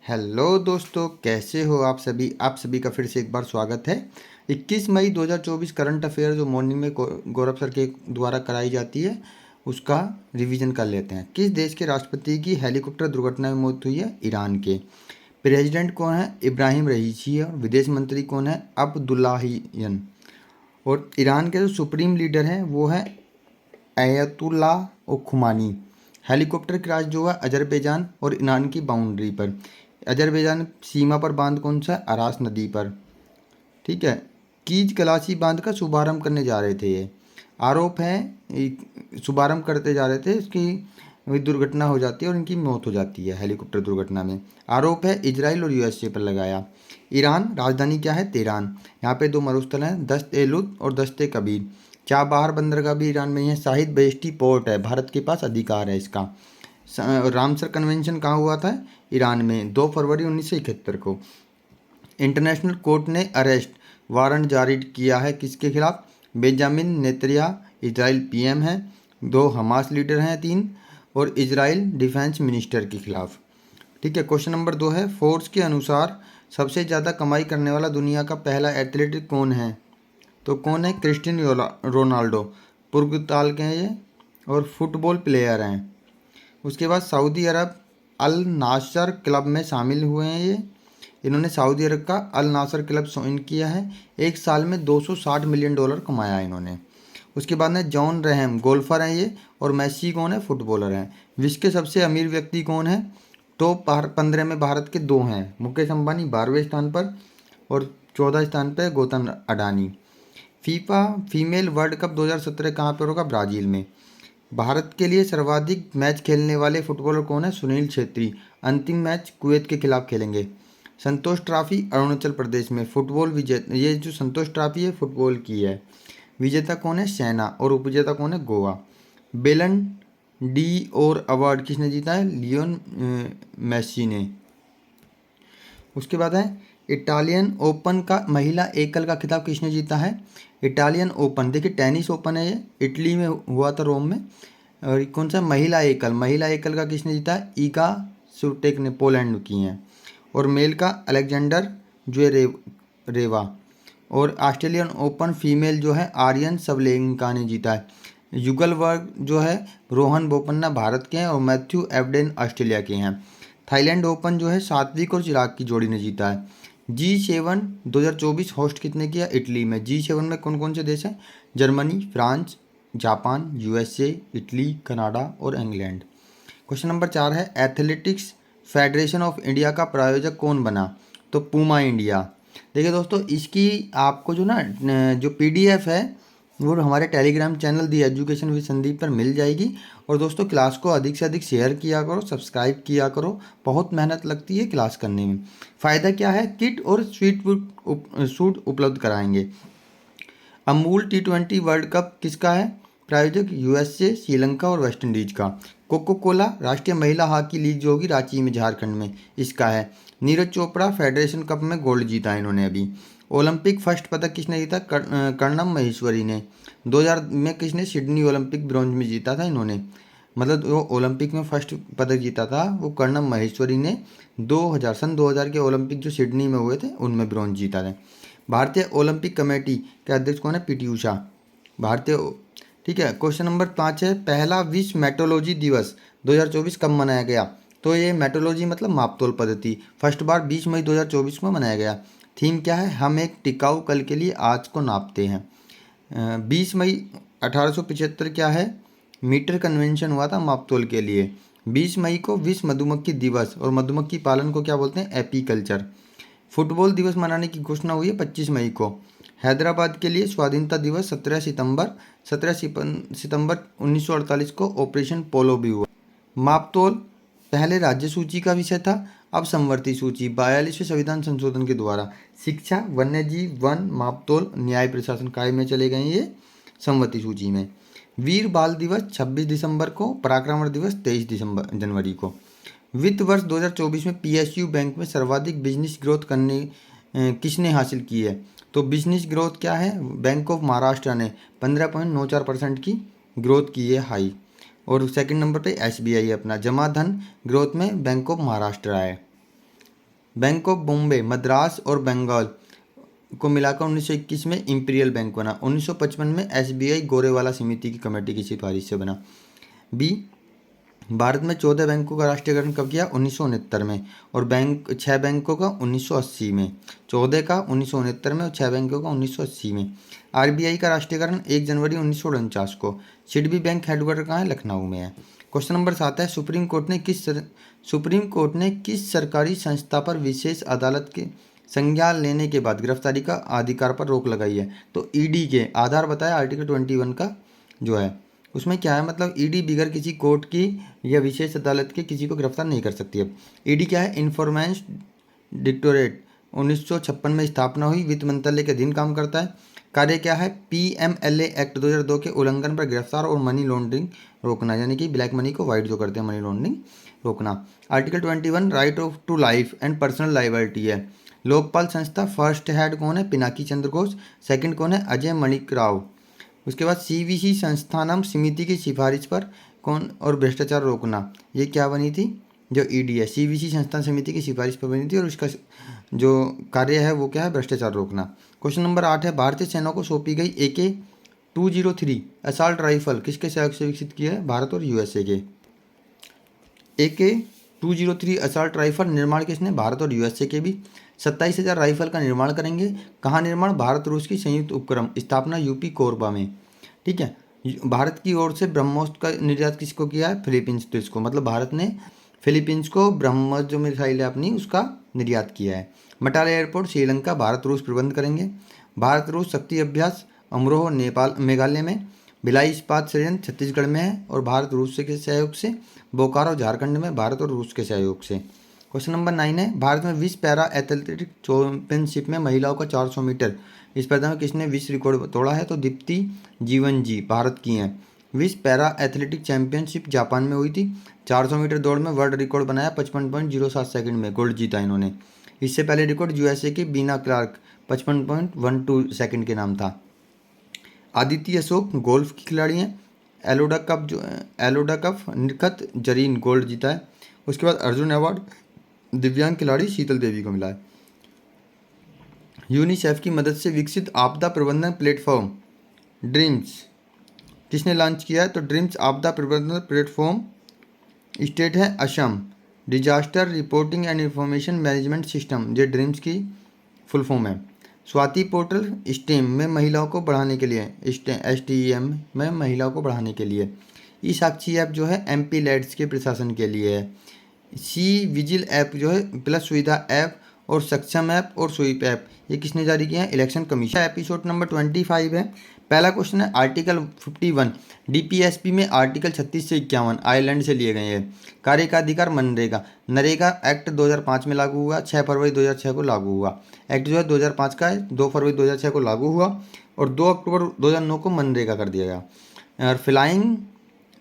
Hello दोस्तों, कैसे हो आप सभी का फिर से एक बार स्वागत है। 21 मई 2024 करंट अफेयर जो मॉर्निंग में गौरव सर के द्वारा कराई जाती है, उसका रिवीजन कर लेते हैं। किस देश के राष्ट्रपति की हेलीकॉप्टर दुर्घटना में मौत हुई है? ईरान के। प्रेसिडेंट कौन है? इब्राहिम रईसी है। और विदेश मंत्री कौन है? अब्दुल्लाहियन। और ईरान के जो सुप्रीम लीडर हैं वो है अयतुल्लाह खुमानी। हेलीकॉप्टर क्रैश जो है अजरबैजान और ईरान की बाउंड्री पर। अजरबैजान सीमा पर बांध कौन सा है? अरास नदी पर। ठीक है। कीज गलासी बांध का शुभारंभ करने जा रहे थे ये। आरोप है शुभारंभ करते जा रहे थे, इसकी दुर्घटना हो जाती है और इनकी मौत हो जाती है हेलीकॉप्टर दुर्घटना में। आरोप है इजराइल और यूएसए पर लगाया। ईरान राजधानी क्या है? तेहरान। यहाँ पे दो मरुस्थल हैं, दस्त ए लुद और दस्त ए कबीर। चाबहार बंदरगाह भी ईरान में ही है। शाहिद बेहेश्ती पोर्ट है, भारत के पास अधिकार है इसका। रामसर कन्वेंशन कहाँ हुआ था? ईरान में 2 फरवरी 1971 को। इंटरनेशनल कोर्ट ने अरेस्ट वारंट जारी किया है किसके खिलाफ? बेंजामिन नेतन्याहू इजराइल पीएम हैं, 2 हमास लीडर हैं, 3 और इजराइल डिफेंस मिनिस्टर के खिलाफ। ठीक है। क्वेश्चन नंबर 2 है, फोर्ब्स के अनुसार सबसे ज़्यादा कमाई करने वाला दुनिया का पहला एथलीट कौन है? तो कौन है? Cristiano Ronaldo. पुर्तगाल के हैं ये और फुटबॉल प्लेयर हैं। उसके बाद सऊदी अरब अल नासर क्लब में शामिल हुए हैं ये। इन्होंने सऊदी अरब का अल नासर क्लब ज्वाइन किया है। एक साल में $260 मिलियन कमाया है इन्होंने। उसके बाद में जॉन रहम गोल्फर हैं ये। और मेसी कौन है? फुटबॉलर हैं। विश्व के सबसे अमीर व्यक्ति कौन है? टॉप 15 में भारत के 2 हैं, मुकेश अंबानी 12वें स्थान पर और 14 स्थान पर Gautam Adani. FIFA female world cup 2017 कहाँ पर होगा? ब्राज़ील में। भारत के लिए सर्वाधिक मैच खेलने वाले फुटबॉलर कौन है? सुनील छेत्री। अंतिम मैच कुवैत के खिलाफ खेलेंगे। संतोष ट्रॉफी अरुणाचल प्रदेश में। फुटबॉल विजेता, ये जो संतोष ट्रॉफी है फुटबॉल की है। विजेता कौन है? सेना। और उपविजेता कौन है? गोवा। बेलन डी और अवार्ड किसने जीता है? लियोन मेसी ने। उसके बाद है इटालियन ओपन का महिला एकल का खिताब किसने जीता है? इटालियन ओपन, देखिए टेनिस ओपन है ये, इटली में हुआ था, रोम में। और कौन सा? महिला एकल का किसने जीता है? ईगा स्विटेक ने, पोलैंड की हैं। और मेल का अलेक्जेंडर रेवा। और ऑस्ट्रेलियन ओपन फीमेल जो है आर्यन सबलेंका ने जीता है। युगल वर्ग जो है रोहन बोपन्ना भारत के हैं और मैथ्यू एवडेन ऑस्ट्रेलिया के हैं। थाईलैंड ओपन जो है सात्विक और चिराग की जोड़ी ने जीता है। G7 2024 होस्ट कितने किया? इटली में। G7 में कौन कौन से देश हैं? Germany, France, Japan, USA, Italy, Canada और इंग्लैंड। क्वेश्चन नंबर 4 है, एथलेटिक्स फेडरेशन ऑफ इंडिया का प्रायोजक कौन बना? तो पूमा इंडिया। देखिए दोस्तों, इसकी आपको जो ना जो पीडीएफ है वो हमारे Telegram channel the education with Sandeep पर मिल जाएगी। और दोस्तों क्लास को अधिक से अधिक शेयर किया करो, सब्सक्राइब किया करो, बहुत मेहनत लगती है क्लास करने में। फ़ायदा क्या है? किट और सूट उपलब्ध कराएंगे। अमूल T20 वर्ल्ड कप किसका है? प्रायोजक यूएसए, श्रीलंका और वेस्ट इंडीज का। कोको कोला राष्ट्रीय महिला हॉकी लीग जो होगी रांची में, झारखंड में, इसका है। नीरज चोपड़ा फेडरेशन कप में गोल्ड जीता है इन्होंने अभी। ओलंपिक फर्स्ट पदक किसने जीता? कर्णम महेश्वरी ने। 2000 में किसने सिडनी ओलंपिक ब्रॉन्ज में जीता था इन्होंने? मतलब वो ओलंपिक में फर्स्ट पदक जीता था वो कर्णम महेश्वरी ने। 2000 के ओलंपिक जो सिडनी में हुए थे उनमें ब्रॉन्ज जीता था। भारतीय ओलंपिक कमेटी के अध्यक्ष कौन है? पीटी उषा। भारतीय। ठीक है। क्वेश्चन नंबर 5 है, पहला विश्व मेट्रोलॉजी दिवस 2024 कब मनाया गया? तो ये मेट्रोलॉजी मतलब मापतोल पद्धति फर्स्ट बार 20 मई 2024 में मनाया गया। थीम क्या है? हम एक टिकाऊ कल के लिए आज को नापते हैं। 20 मई 1875 क्या है? मीटर कन्वेंशन हुआ था मापतोल के लिए। 20 मई को विश्व मधुमक्खी दिवस और मधुमक्खी पालन को क्या बोलते हैं? एपीकल्चर। फुटबॉल दिवस मनाने की घोषणा हुई है 25 मई को। हैदराबाद के लिए स्वाधीनता दिवस 17 सितंबर 1948 को ऑपरेशन पोलो भी हुआ। मापतोल पहले राज्य सूची का विषय था, अब समवर्ती सूची 42वें संविधान संशोधन के द्वारा। शिक्षा, वन्यजीव, वन, मापतोल, न्याय प्रशासन काय में चले गए ये समवर्ती सूची में। वीर बाल दिवस 26 दिसंबर को, पराक्रम दिवस 23 जनवरी को। वित्त वर्ष 2024 में पीएसयू बैंक में सर्वाधिक बिजनेस ग्रोथ किसने हासिल की है? तो बिजनेस ग्रोथ क्या है? बैंक ऑफ महाराष्ट्र ने 15.94% की ग्रोथ की है, हाई। और सेकंड नंबर पे एसबीआई है अपना। जमा धन ग्रोथ में बैंक ऑफ महाराष्ट्र आए। बैंक ऑफ बॉम्बे, मद्रास और बंगाल को मिलाकर 1921 में इंपीरियल बैंक बना। 1955 में एसबीआई गोरेवाला समिति की कमेटी की सिफारिश से बना। बी, भारत में 14 बैंकों का राष्ट्रीयकरण कब किया? 1969 में। और 6 बैंकों का 1980 में। 14 का 1969 में और 6 बैंकों का 1980 में। आरबीआई का राष्ट्रीयकरण 1 जनवरी 1949 को। सिडबी बैंक हेडक्वार्टर कहाँ है? लखनऊ में है। क्वेश्चन नंबर 7 है, सुप्रीम कोर्ट ने किस सरकारी संस्था पर विशेष अदालत के संज्ञान लेने के बाद गिरफ्तारी का अधिकार पर रोक लगाई है? तो ईडी के आधार बताया आर्टिकल 21 का जो है उसमें क्या है, मतलब ईडी बिगर किसी कोर्ट की या विशेष अदालत के किसी को गिरफ्तार नहीं कर सकती है। ईडी क्या है? इन्फॉर्मेंस डायरेक्टोरेट, 1956 में स्थापना हुई, वित्त मंत्रालय के अधीन काम करता है। कार्य क्या है? पीएमएलए एक्ट 2002 के उल्लंघन पर गिरफ्तार और मनी लॉन्ड्रिंग रोकना, यानी कि ब्लैक मनी को वाइट जो करते हैं, मनी लॉन्ड्रिंग रोकना। Article 21 right of to life and personal liability है। लोकपाल संस्था फर्स्ट हेड कौन है? पिनाकी चंद्र घोष। सेकंड कौन है? अजय मणिक राव। उसके बाद सीवीसी संस्थानम समिति की सिफारिश पर कौन और भ्रष्टाचार रोकना, ये क्या बनी थी? जो ईडी है, सीवीसी संस्थान समिति की सिफारिश पर बनी थी और उसका जो कार्य है वो क्या है? भ्रष्टाचार रोकना। क्वेश्चन नंबर 8 है, भारतीय सेना को सौंपी गई AK-203 असॉल्ट राइफल किसके सहयोग से विकसित की है? भारत और यूएसए के। AK-203 असॉल्ट राइफल निर्माण किसने? भारत और यूएसए के भी। 27,000 राइफल का निर्माण करेंगे। कहाँ निर्माण? भारत रूस की संयुक्त उपक्रम, स्थापना यूपी कोरबा में। ठीक है। भारत की ओर से ब्रह्मोस का निर्यात किसको किया है? फिलीपींस देश को, मतलब भारत ने फिलीपींस को ब्रह्मोस जो मिसाइल है अपनी उसका निर्यात किया है। मटाला एयरपोर्ट श्रीलंका भारत रूस प्रबंध करेंगे। भारत रूस शक्ति अभ्यास अमरोह नेपाल मेघालय में। भिलाई इस्पात संयंत्र छत्तीसगढ़ में है और भारत रूस के सहयोग से। बोकारो झारखंड में, भारत और रूस के सहयोग से। क्वेश्चन नंबर 9 है, भारत में विश्व पैरा एथलेटिक चैंपियनशिप में महिलाओं का 400 मीटर इस स्पर्धा में किसने विश्व रिकॉर्ड तोड़ा है? तो दीप्ति जीवन जी भारत की हैं। विश्व पैरा एथलेटिक चैंपियनशिप जापान में हुई थी। 400 मीटर दौड़ में वर्ल्ड रिकॉर्ड बनाया 55.07 सेकंड में, गोल्ड जीता इन्होंने। इससे पहले रिकॉर्ड यूएसए की बीना क्लार्क 55.12 सेकंड के नाम था। आदित्य अशोक गोल्फ की खिलाड़ी हैं। एलोडा कप निखत जरीन गोल्ड जीता है। उसके बाद अर्जुन अवार्ड दिव्यांग खिलाड़ी शीतल देवी को मिला है। यूनिसेफ की मदद से विकसित आपदा प्रबंधन प्लेटफॉर्म ड्रीम्स किसने लॉन्च किया है? तो ड्रीम्स आपदा प्रबंधन प्लेटफॉर्म स्टेट है Assam. Disaster reporting and information management system, ये ड्रीम्स की फुल फॉर्म है। स्वाति पोर्टल स्टेम में महिलाओं को बढ़ाने के लिए, STEM में महिलाओं को बढ़ाने के लिए। ई साक्षी ऐप जो है MP लैड्स के प्रशासन के लिए है। सी विजिल ऐप जो है प्लस सुविधा ऐप और सक्षम ऐप और स्वीप ऐप, ये किसने जारी किया है? Election commission. एपिसोड नंबर 25 है। पहला क्वेश्चन है आर्टिकल 51 DPSP में आर्टिकल 36 से 51 आयरलैंड से लिए गए हैं। कार्य का अधिकार मनरेगा, नरेगा एक्ट 2005 में लागू हुआ, 6 फरवरी 2006 को लागू हुआ। एक्ट जो है 2005 का है, 2 फरवरी 2006 को लागू हुआ और 2 अक्टूबर 2009 को मनरेगा कर दिया गया। और फ्लाइंग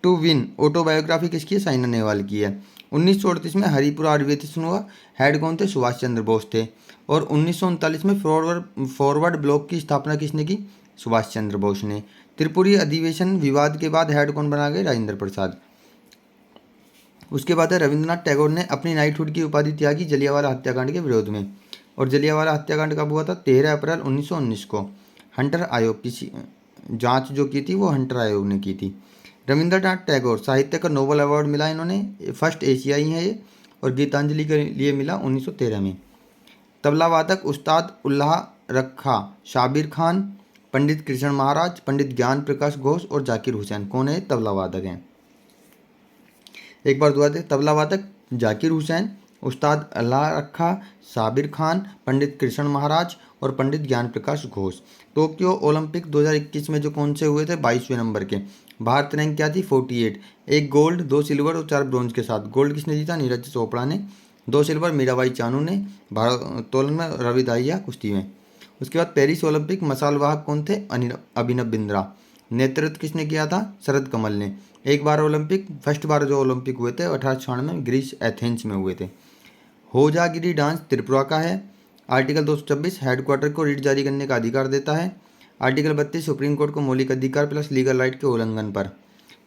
टू विन ऑटोबायोग्राफी किसकी है? साइना नेहवाल की है। 1938 में हरिपुरा अधिवेशन हुआ, हेड कौन थे? सुभाष चंद्र बोस थे। और 1939 में फॉरवर्ड ब्लॉक की स्थापना किसने की? सुभाष चंद्र बोस ने। त्रिपुरी अधिवेशन विवाद के बाद हेड कौन बना गए? राजेंद्र प्रसाद। उसके बाद है रविंद्रनाथ टैगोर ने अपनी नाइटहुड की उपाधि त्यागी जलियांवाला हत्याकांड के विरोध में। और जलियांवाला हत्याकांड कब हुआ था? 13 अप्रैल 1919 को। हंटर आयोग की जांच जो की थी वो हंटर आयोग ने की थी। रविंद्रनाथ टैगोर साहित्य का नोबेल अवार्ड मिला इन्होंने, फर्स्ट एशियाई हैं ये। और गीतांजलि के लिए मिला 1913 में। तबला वादक उस्ताद उल्लाह रखा शाबिर खान, पंडित कृष्ण महाराज, पंडित ज्ञान प्रकाश घोष और जाकिर हुसैन कौन है? तबला वादक हैं। एक बार दुआ दे, तबला वादक जाकिर हुसैन, उस्ताद अल्लाह रखा साबिर खान, पंडित कृष्ण महाराज और पंडित ज्ञान प्रकाश घोष। टोक्यो ओलंपिक 2021 में जो कौन से हुए थे? 22वें नंबर के। भारत रैंक क्या थी? 48। 1 गोल्ड 2 सिल्वर और 4 ब्रॉन्ज के साथ। गोल्ड किसने जीता? नीरज चोपड़ा ने। 2 सिल्वर मीराबाई चानू ने भारोत्तोलन में, रवि दाहिया कुश्ती में। उसके बाद पेरिस ओलंपिक मसालवाहक कौन थे? अभिनव बिंद्रा। नेतृत्व किसने किया था? शरद कमल ने। एक बार ओलंपिक, फर्स्ट बार जो ओलंपिक हुए थे 1896 में ग्रीस एथेंस में हुए थे। होजागिरी डांस त्रिपुरा का है। आर्टिकल 226 हेडक्वार्टर को रिट जारी करने का अधिकार देता है। आर्टिकल 32 सुप्रीम कोर्ट को मौलिक अधिकार प्लस लीगल राइट के उल्लंघन पर।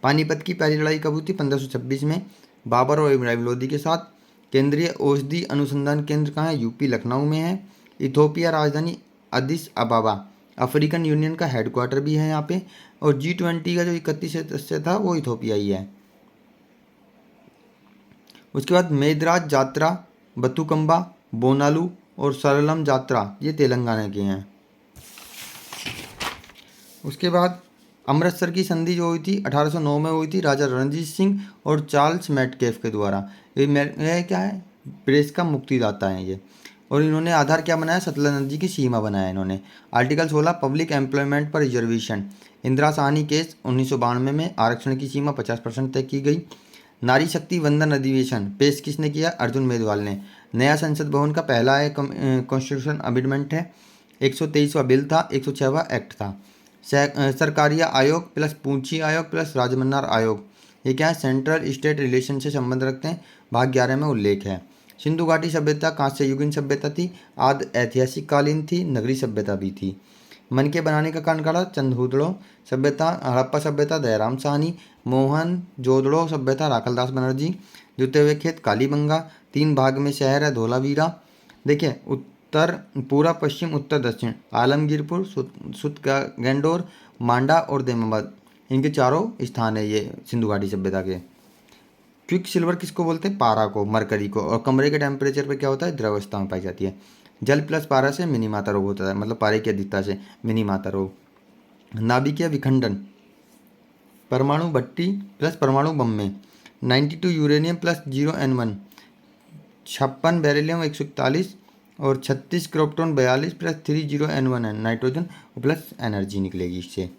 पानीपत की पहली लड़ाई कब हुई थी? 1526 में बाबर और इब्राहिम लोदी के साथ। केंद्रीय औषधि अनुसंधान केंद्र कहाँ है? यूपी लखनऊ में है। इथोपिया राजधानी अदिस अबाबा। अफ्रीकन यूनियन का हेडक्वार्टर भी है यहाँ पे। और G20 का जो 31 सदस्य था वो इथोपिया ही है। उसके बाद मेदराज यात्रा, बथुकम्बा, बोनालू और सरलम यात्रा ये तेलंगाना के हैं। उसके बाद अमृतसर की संधि जो हुई थी 1809 में हुई थी राजा रणजीत सिंह और चार्ल्स मैटकेफ के द्वारा। ये क्या है? प्रेस का मुक्तिदाता है ये। और इन्होंने आधार क्या बनाया? सतलज नदी की सीमा बनाया इन्होंने। आर्टिकल 16 पब्लिक एम्प्लॉयमेंट पर रिजर्वेशन। इंदिरा साहनी केस 1992 में आरक्षण की सीमा 50% तय की गई। नारी शक्ति वंदन अधिवेशन पेश किसने किया? अर्जुन मेघवाल ने। नया संसद भवन का पहला है कॉन्स्टिट्यूशन अमेंडमेंट है। 123वां बिल था, 106वां एक्ट था। सरकारिया आयोग प्लस पूंछी आयोग प्लस राजमन्नार आयोग ये क्या है? सेंट्रल स्टेट रिलेशन से संबंध रखते हैं। भाग 11 में उल्लेख है। सिंधु घाटी सभ्यता कांस्य युगीन सभ्यता थी, आद ऐतिहासिक कालीन थी, नगरी सभ्यता भी थी। मन के बनाने का कारण काढ़ा चंदहुदड़ो सभ्यता, हड़प्पा सभ्यता दयाराम साहनी, मोहन जोदड़ो सभ्यता राखलदास बनर्जी, जुते हुए खेत कालीबंगा। 3 भाग में शहर है धोलावीरा। देखिए उत्तर पूरा पश्चिम उत्तर दक्षिण आलमगीरपुर सुतगेंडोर मांडा और देमाबाद इनके चारों स्थान है ये सिंधु घाटी सभ्यता के। क्विक सिल्वर किसको बोलते हैं? पारा को, मरकरी को। और कमरे के टेम्परेचर पे क्या होता है? द्रवस्था में पाई जाती है। जल प्लस पारा से मिनी माता रोग होता है, मतलब पारे की अधिकता से मिनी माता रोग। नाभिकीय विखंडन परमाणु भट्टी प्लस परमाणु बम में 92 यूरेनियम प्लस 0 N1, 56 बेरिलियम 141 और 36 क्रोप्टॉन 42 प्लस 30 N1 है नाइट्रोजन प्लस एनर्जी निकलेगी इससे।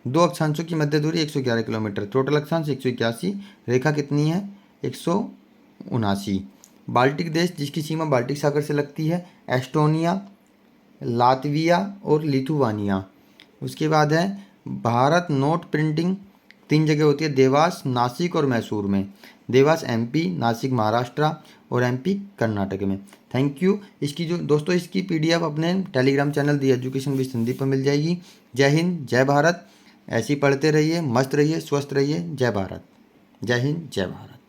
2 अक्षांशों की मध्य दूरी 111 किलोमीटर, टोटल अक्षांश 181, रेखा कितनी है? 179। बाल्टिक देश जिसकी सीमा बाल्टिक सागर से लगती है एस्टोनिया, लातविया और लिथुआनिया। उसके बाद है भारत नोट प्रिंटिंग 3 जगह होती है, देवास, नासिक और मैसूर में। देवास MP, नासिक महाराष्ट्र और MP कर्नाटक में। Thank you. इसकी जो दोस्तों इसकी PDF अपने Telegram channel the education with Hindi पर मिल जाएगी। जय हिंद, जय भारत। ऐसे ही पढ़ते रहिए, मस्त रहिए, स्वस्थ रहिए। जय भारत, जय हिंद, जय भारत।